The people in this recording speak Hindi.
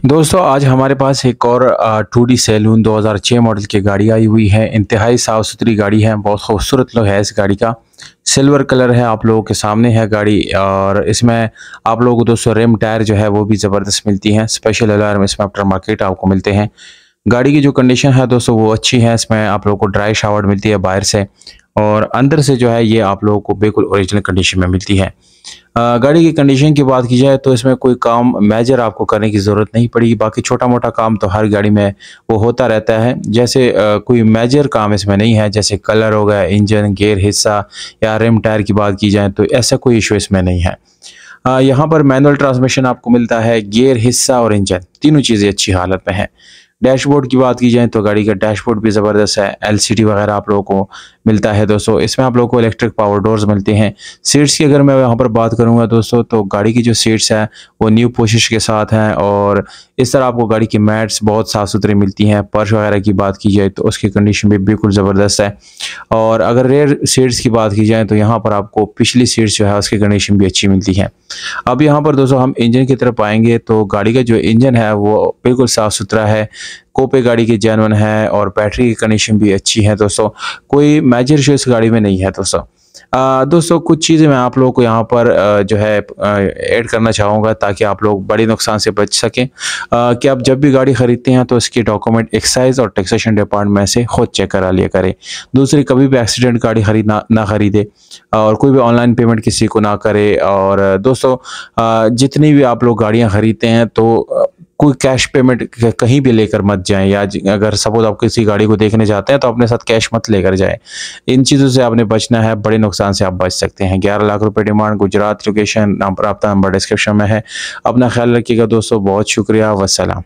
दोस्तों आज हमारे पास एक और 2D सैलून 2006 मॉडल की गाड़ी आई हुई है। इंतहाई साफ़ सुथरी गाड़ी है, बहुत खूबसूरत लुक है इस गाड़ी का। सिल्वर कलर है, आप लोगों के सामने है गाड़ी। और इसमें आप लोगों को दोस्तों रिम टायर जो है वो भी ज़बरदस्त मिलती हैं। स्पेशल अलार्म इसमें आफ्टर मार्केट आपको मिलते हैं। गाड़ी की जो कंडीशन है दोस्तों वो अच्छी है। इसमें आप लोगों को ड्राई शावर मिलती है बाहर से, और अंदर से जो है ये आप लोगों को बिल्कुल ओरिजिनल कंडीशन में मिलती है। गाड़ी की कंडीशन की बात की जाए तो इसमें कोई काम मेजर आपको करने की ज़रूरत नहीं पड़ी। बाकी छोटा-मोटा काम तो हर गाड़ी में वो होता रहता है। जैसे कोई मेजर काम इसमें नहीं है, जैसे कलर हो गया, इंजन, गियर हिस्सा या रिम टायर की बात की जाए तो ऐसा कोई इशू इसमें नहीं है। यहाँ पर मैनुअल ट्रांसमिशन आपको मिलता है, गियर हिस्सा और इंजन तीनों चीज़ें अच्छी हालत में हैं। डैशबोर्ड की बात की जाए तो गाड़ी का डैशबोर्ड भी ज़बरदस्त है। एलसीडी वगैरह आप लोगों को मिलता है दोस्तों। इसमें आप लोगों को इलेक्ट्रिक पावर डोर्स मिलते हैं। सीट्स की अगर मैं यहाँ पर बात करूँगा दोस्तों, तो गाड़ी की जो सीट्स हैं वो न्यू पोशिश के साथ हैं, और इस तरह आपको गाड़ी की मैट्स बहुत साफ़ सुथरी मिलती हैं। पर्श वगैरह की बात की जाए तो उसकी कंडीशन भी बिल्कुल ज़बरदस्त है। और अगर रेयर सीट्स की बात की जाए तो यहाँ पर आपको पिछली सीट्स जो है उसकी कंडीशन भी अच्छी मिलती है। अब यहाँ पर दोस्तों हम इंजन की तरफ आएँगे तो गाड़ी का जो इंजन है वो बिल्कुल साफ़ सुथरा है। कोपे गाड़ी की जेन्युइन है और बैटरी की कंडीशन भी अच्छी है दोस्तों। कोई मेजर इशू इस गाड़ी में नहीं है दोस्तों। दोस्तों कुछ चीज़ें मैं आप लोगों को यहाँ पर जो है ऐड करना चाहूँगा ताकि आप लोग बड़े नुकसान से बच सकें। कि आप जब भी गाड़ी खरीदते हैं तो इसके डॉक्यूमेंट एक्साइज और टैक्सेशन डिपार्टमेंट से खुद चेक करा लिया करें। दूसरी, कभी भी एक्सीडेंट गाड़ी ना खरीदे, और कोई भी ऑनलाइन पेमेंट किसी को ना करे। और दोस्तों जितनी भी आप लोग गाड़ियाँ खरीदते हैं तो कोई कैश पेमेंट कहीं भी लेकर मत जाएं, या अगर सपोज आप किसी गाड़ी को देखने जाते हैं तो अपने साथ कैश मत लेकर जाएं। इन चीज़ों से आपने बचना है, बड़े नुकसान से आप बच सकते हैं। 11 लाख रुपए डिमांड, गुजरात लोकेशन, राब्ता नंबर डिस्क्रिप्शन में है। अपना ख्याल रखिएगा दोस्तों, बहुत शुक्रिया, वस्सलाम।